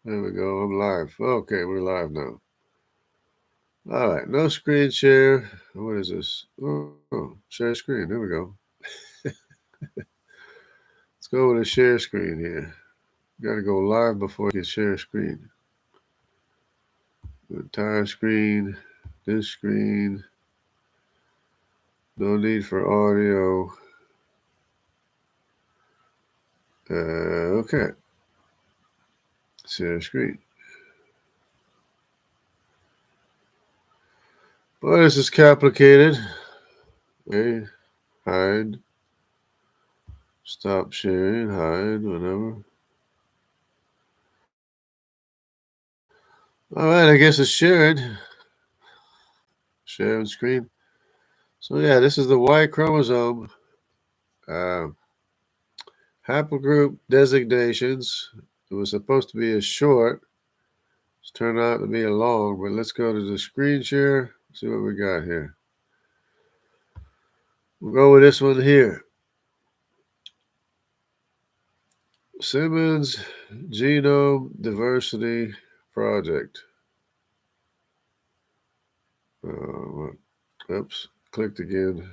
There we go. I'm live. Okay, we're live now. All right, no screen share. What is this? Oh, share screen. There we go. Let's go with a share screen here. Got to go live before I can share screen. The entire screen. This screen. No need for audio. Okay. Share screen. Boy, this is complicated. Okay. Hide. Stop sharing. Hide. Whatever. All right, I guess it's shared. Share screen. So yeah, this is the Y chromosome. Haplogroup designations. It was supposed to be a short. It's turned out to be a long, but let's go to the screen share. See what we got here. We'll go with this one here. Simmons Genome Diversity Project. Oops, clicked again.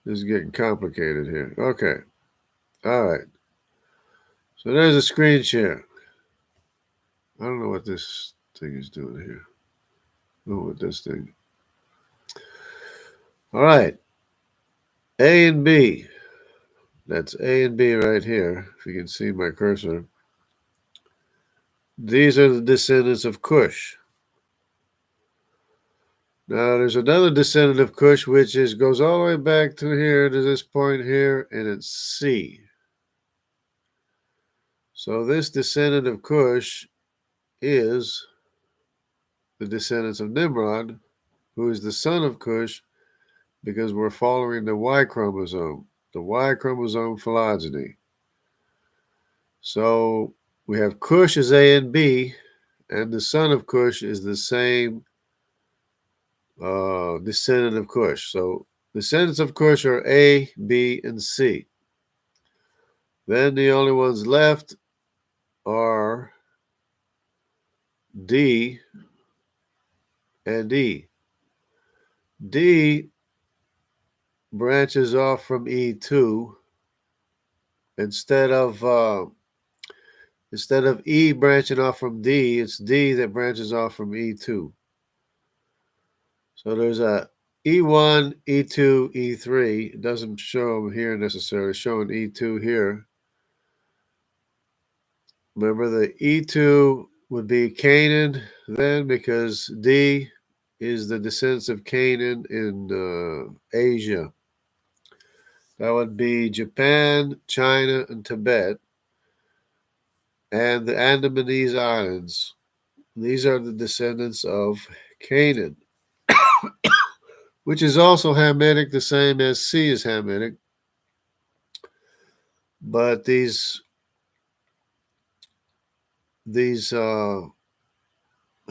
This is getting complicated here. Okay. All right. So there's a screen share. I don't know what this thing is doing here. I don't know what this thing. All right. A and B. That's A and B right here, if you can see my cursor. These are the descendants of Cush. Now, there's another descendant of Cush, which goes all the way back to here, to this point here, and it's C. So this descendant of Cush is the descendants of Nimrod, who is the son of Cush, because we're following the Y chromosome, the Y chromosome phylogeny. So we have Cush as A and B, and the son of Cush is the same descendant of Cush. So descendants of Cush are A, B, and C. Then the only ones left are D and E. D branches off from E2 instead of E branching off from D. It's D that branches off from E2. So there's a E1, E2, E3. It doesn't show them here necessarily, showing E2 here. Remember, the E2 would be Canaan then, because D is the descendants of Canaan in Asia. That would be Japan, China, and Tibet, and the Andamanese Islands. These are the descendants of Canaan, which is also Hamitic, the same as C is Hamitic. But these Hamitic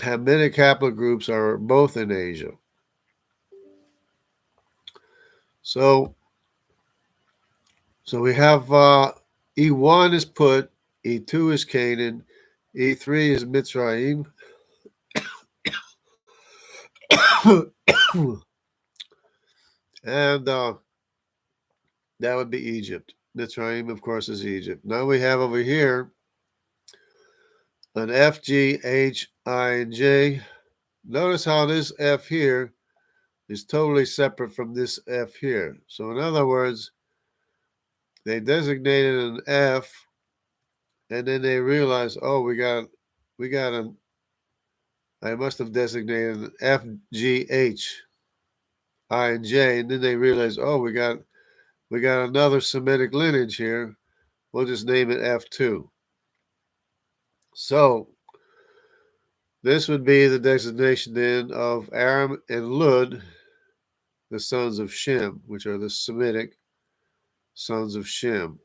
haplogroups are both in Asia. So we have E1 is Put, E2 is Canaan, E3 is Mitzrayim, and that would be Egypt. Mitzrayim, of course, is Egypt. Now we have over here an F, G, H, I, and J. Notice how this F here is totally separate from this F here. So in other words, they designated an F, and then they realized, oh, we got an, I must have designated an F, G, H, I, and J, and then they realized, oh, we got another Semitic lineage here. We'll just name it F2. So this would be the designation then of Aram and Lud, the sons of Shem, which are the Semitic sons of Shem.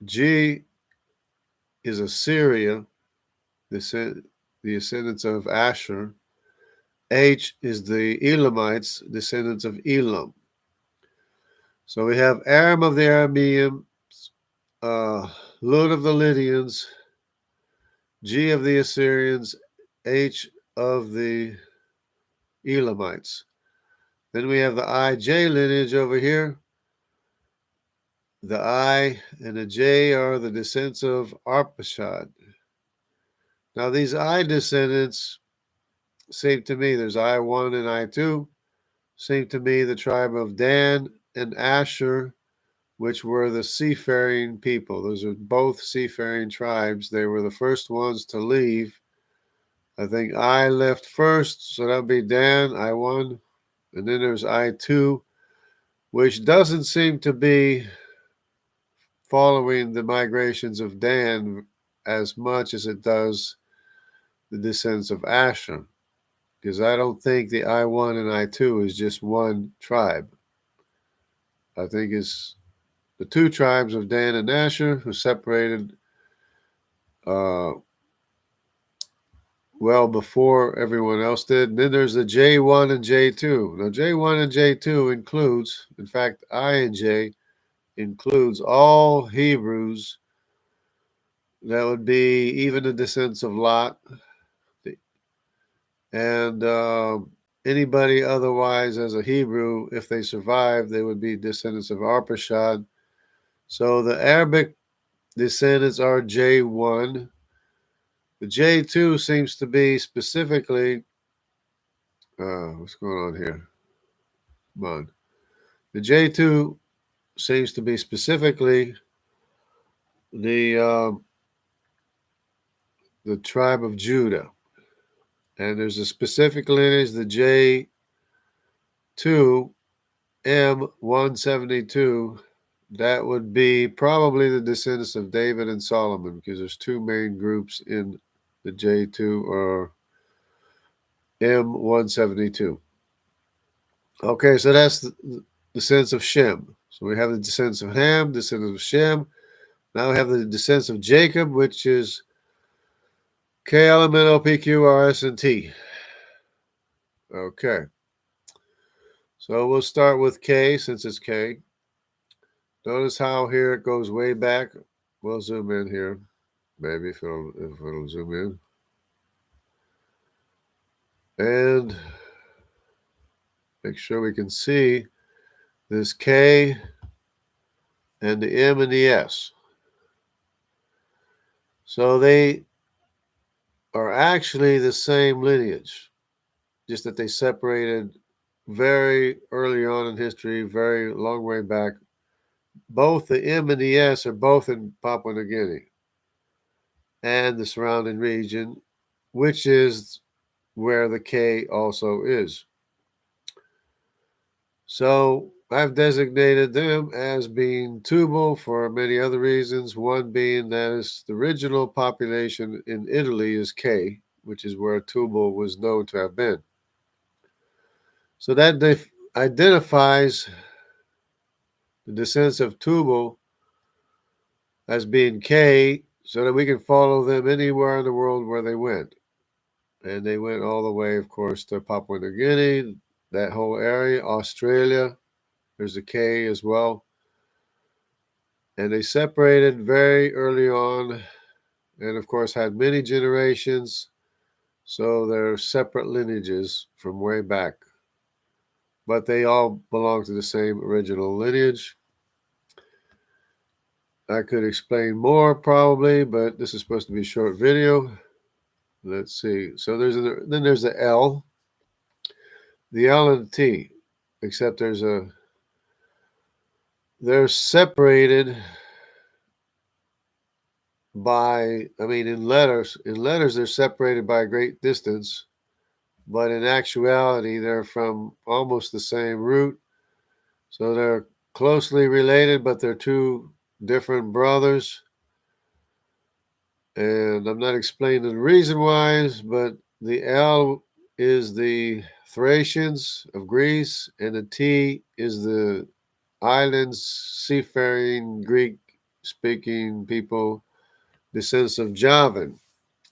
G is Assyria, the descendants of Asher. H is the Elamites, descendants of Elam. So we have Aram of the Arameans, Lud of the Lydians, G of the Assyrians, H of the Elamites. Then we have the IJ lineage over here. The I and the J are the descendants of Arphaxad. Now, these I descendants seem to me, there's I1 and I2, seem to me the tribe of Dan and Asher, which were the seafaring people. Those are both seafaring tribes. They were the first ones to leave. I think I left first, so that would be Dan, I1. And then there's I2, which doesn't seem to be following the migrations of Dan as much as it does the descendants of Asher, because I don't think the I1 and I2 is just one tribe. I think it's the two tribes of Dan and Asher who separated well before everyone else did. And then there's the J1 and J2. Now, J1 and J2 includes, in fact, I and J includes all Hebrews. That would be even the descendants of Lot and anybody otherwise as a Hebrew. If they survived, they would be descendants of Arphaxad. So the Arabic descendants are J1. The J2 seems to be specifically, what's going on here? Come on. The J2 seems to be specifically the tribe of Judah. And there's a specific lineage, the J2, M172. That would be probably the descendants of David and Solomon, because there's two main groups in the J2 or M172. Okay, so that's the descendants of Shem. So we have the descendants of Ham, descendants of Shem. Now we have the descendants of Jacob, which is K, L, M, N, O, P, Q, R, S, and T. Okay. So we'll start with K, since it's K. Notice how here it goes way back. We'll zoom in here. Maybe if it'll zoom in. And make sure we can see this K and the M and the S. So they are actually the same lineage, just that they separated very early on in history, very long way back. Both the M and the S are both in Papua New Guinea and the surrounding region, which is where the K also is. So I've designated them as being Tubal for many other reasons. One being that is the original population in Italy is K, which is where Tubal was known to have been. So that identifies the descendants of Tubal as being K, so that we can follow them anywhere in the world where they went. And they went all the way, of course, to Papua New Guinea, that whole area, Australia. There's a K as well. And they separated very early on, and of course had many generations. So they're separate lineages from way back. But they all belong to the same original lineage. I could explain more probably, but this is supposed to be a short video. Let's see. So then there's the L, the L and the T, except they're separated by, in letters they're separated by a great distance, but in actuality they're from almost the same root. So they're closely related, but they're two different brothers. And I'm not explaining the reason why, but the L is the Thracians of Greece, and the T is the islands, seafaring, Greek-speaking people, descendants of Javan.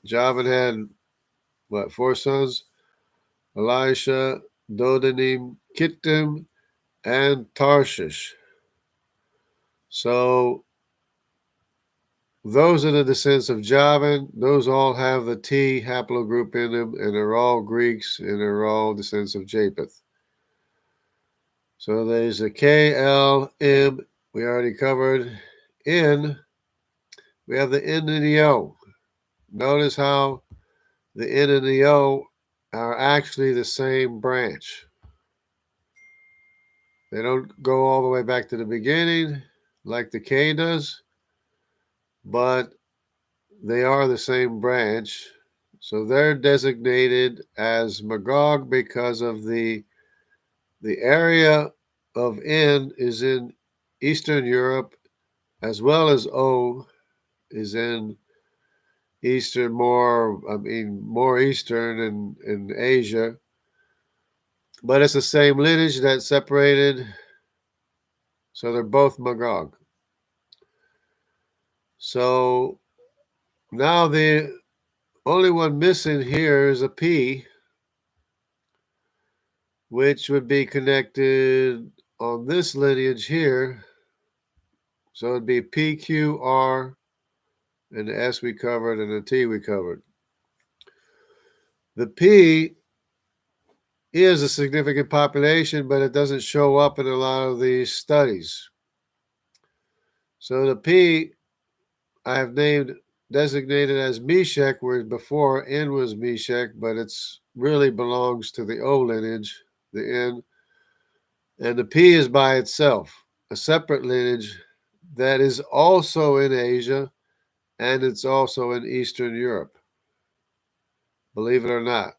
Javan had, 4 sons? Elisha, Dodanim, Kittim, and Tarshish. So those are the descendants of Javan. Those all have the T haplogroup in them, and they're all Greeks, and they're all descendants of Japheth. So there's a K, L, M, we already covered. N, we have the N and the O. Notice how the N and the O are actually the same branch. They don't go all the way back to the beginning like the K does, but they are the same branch. So they're designated as Magog because of the area of N is in Eastern Europe, as well as O is in Eastern, more Eastern in Asia. But it's the same lineage that separated, so they're both Magog. So now the only one missing here is a P, which would be connected on this lineage here. So it'd be P, Q, R, and the S we covered, and the T we covered. The P is a significant population, but it doesn't show up in a lot of these studies. So the P I have designated as Meshech, whereas before N was Meshech, but it's really belongs to the O lineage, the N. And the P is by itself, a separate lineage that is also in Asia, and it's also in Eastern Europe, believe it or not.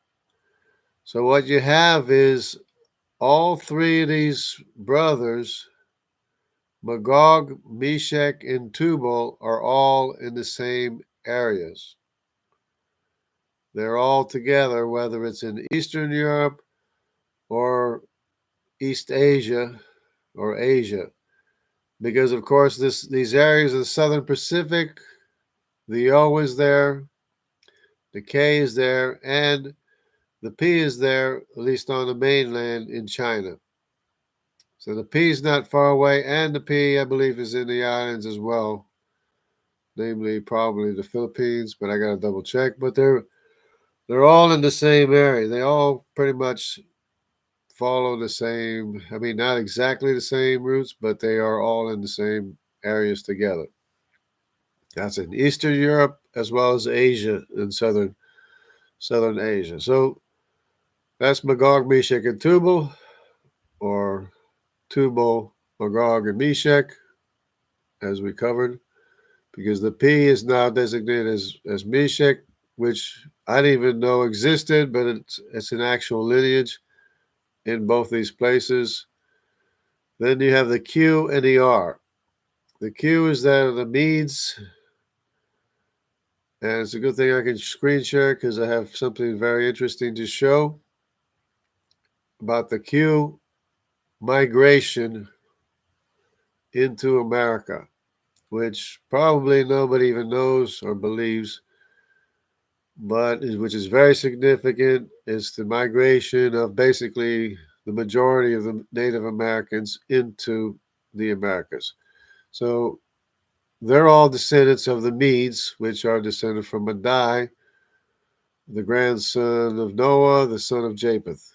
So what you have is all three of these brothers, Magog, Meshech, and Tubal, are all in the same areas. They're all together, whether it's in Eastern Europe or East Asia or Asia. Because, of course, these areas of the Southern Pacific, the O is there, the K is there, and the P is there, at least on the mainland in China. So the P is not far away, and the P, I believe, is in the islands as well, namely probably the Philippines, but I got to double check. But they're all in the same area. They all pretty much follow the same, not exactly the same routes, but they are all in the same areas together. That's in Eastern Europe as well as Asia and Southern Asia. So that's Magog, Meshech, and Tubal, or Tubal, Magog, and Meshech, as we covered, because the P is now designated as Meshech, which I didn't even know existed, but it's an actual lineage in both these places. Then you have the Q and the R. The Q is that of the Medes, and it's a good thing I can screen share because I have something very interesting to show about the Q migration into America, which probably nobody even knows or believes, but which is very significant. It's the migration of basically the majority of the Native Americans into the Americas. So they're all descendants of the Medes, which are descended from Madai, the grandson of Noah, the son of Japheth.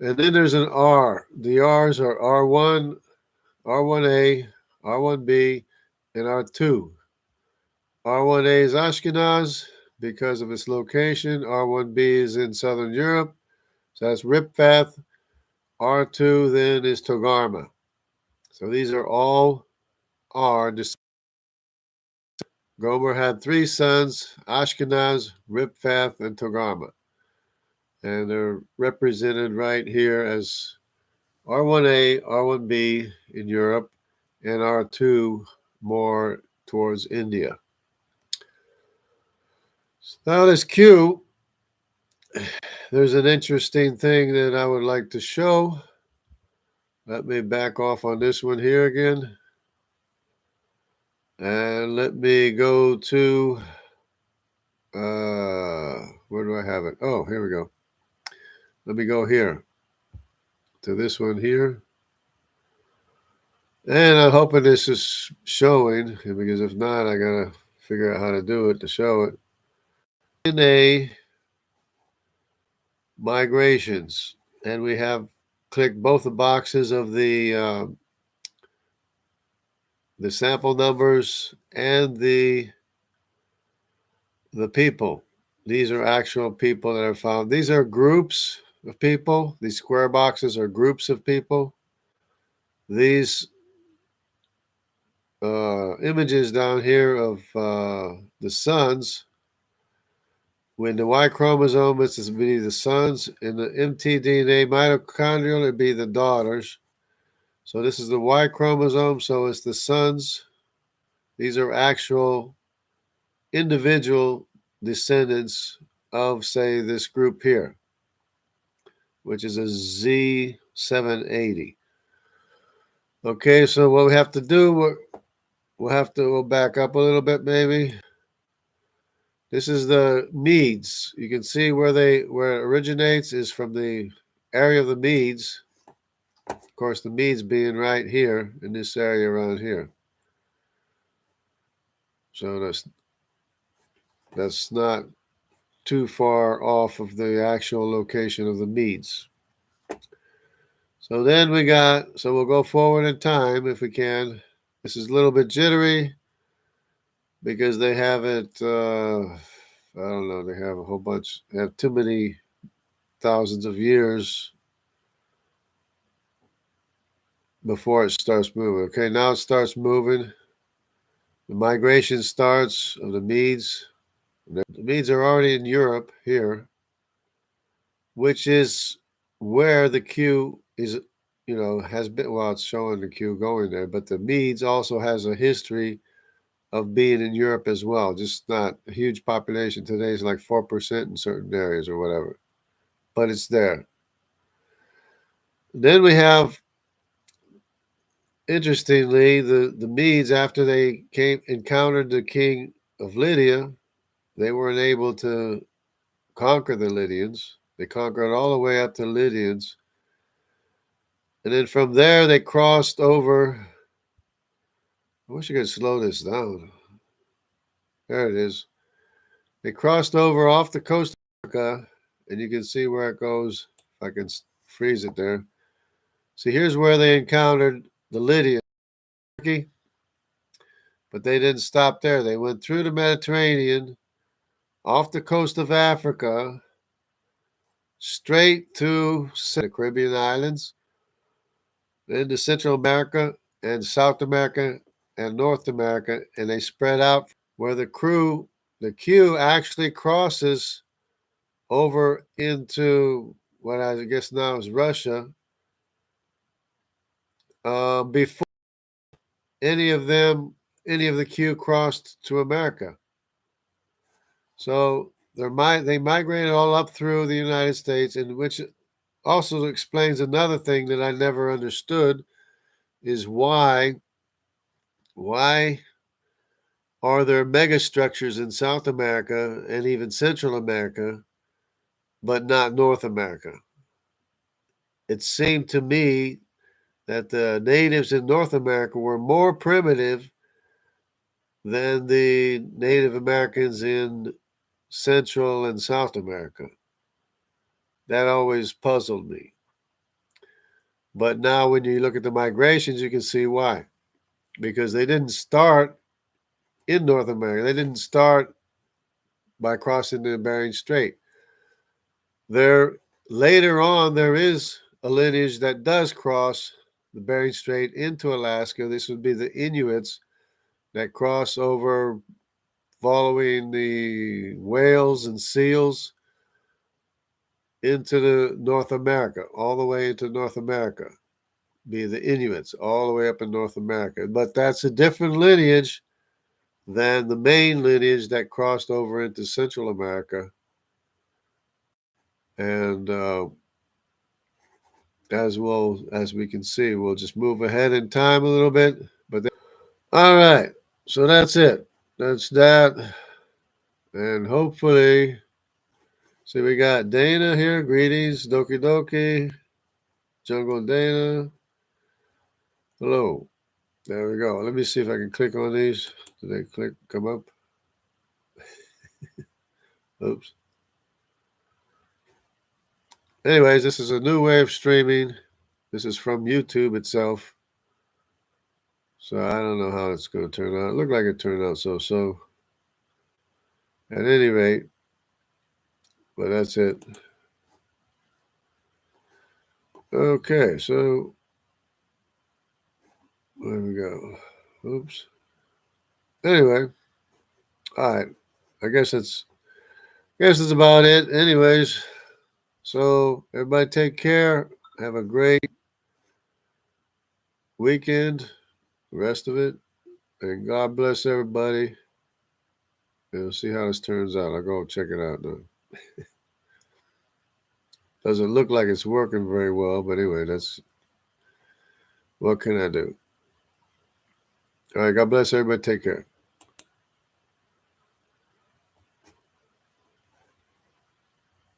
And then there's an R. The R's are R1, R1A, R1B, and R2. R1A is Ashkenaz because of its location. R1B is in Southern Europe, so that's Ripfath. R2 then is Togarma. So these are all R. Gomer had three sons, Ashkenaz, Ripfath, and Togarma. And they're represented right here as R1A, R1B in Europe, and R2 more towards India. Now this Q, there's an interesting thing that I would like to show. Let me back off on this one here again. And let me go to, where do I have it? Oh, here we go. Let me go here to this one here. And I'm hoping this is showing, because if not, I gotta figure out how to do it to show it. DNA migrations, and we have clicked both the boxes of the sample numbers and the people. These are actual people that are found. These are groups of people. These square boxes are groups of people. These images down here of the sons, when the Y chromosome is to be the sons, in the mtDNA mitochondrial, it'd be the daughters. So this is the Y chromosome, so it's the sons. These are actual individual descendants of, say, this group here, which is a Z780. Okay, so what we have to do, we'll have to go back up a little bit maybe. This is the Medes. You can see where it originates is from the area of the Medes. Of course, the Medes being right here in this area around here. So that's not too far off of the actual location of the Medes. So then we'll go forward in time if we can. This is a little bit jittery because they have it, I don't know, they have a whole bunch, they have too many thousands of years before it starts moving. Okay, now it starts moving. The migration starts of the Medes. The Medes are already in Europe here, which is where the Q is, has been. Well, it's showing the Q going there, but the Medes also has a history of being in Europe as well. Just not a huge population. Today is like 4% in certain areas or whatever, but it's there. Then we have, interestingly, the Medes, after they encountered the king of Lydia, they weren't able to conquer the Lydians. They conquered all the way up to Lydians. And then from there, they crossed over. I wish I could slow this down. There it is. They crossed over off the coast of Africa, and you can see where it goes. If I can freeze it there. See, here's where they encountered the Lydians. But they didn't stop there. They went through the Mediterranean, off the coast of Africa, straight to the Caribbean islands, then to Central America and South America and North America, and they spread out where the Q actually crosses over into what I guess now is Russia, before any of the Q crossed to America. So they migrated all up through the United States, and which also explains another thing that I never understood, is why are there megastructures in South America and even Central America, but not North America? It seemed to me that the natives in North America were more primitive than the Native Americans in Central and South America. That always puzzled me. But now when you look at the migrations, you can see why. Because they didn't start in North America. They didn't start by crossing the Bering Strait. Later on, there is a lineage that does cross the Bering Strait into Alaska. This would be the Inuits that cross over following the whales and seals into the North America, all the way into North America. Be the Inuits all the way up in North America. But that's a different lineage than the main lineage that crossed over into Central America. And as we can see, we'll just move ahead in time a little bit. All right, so that's it. That's that. And hopefully, see, we got Dana here. Greetings, Doki Doki. Jungle Dana. Hello. There we go. Let me see if I can click on these. Do they come up? Oops. Anyways, this is a new way of streaming. This is from YouTube itself. So I don't know how it's going to turn out. It looked like it turned out so. At any rate, but that's it. Okay, so there we go. Oops. Anyway, all right. I guess that's about it. Anyways, so everybody take care. Have a great weekend, the rest of it, and God bless everybody. And we'll see how this turns out. I'll go check it out now. Doesn't look like it's working very well, but anyway, that's what can I do? All right, God bless everybody. Take care.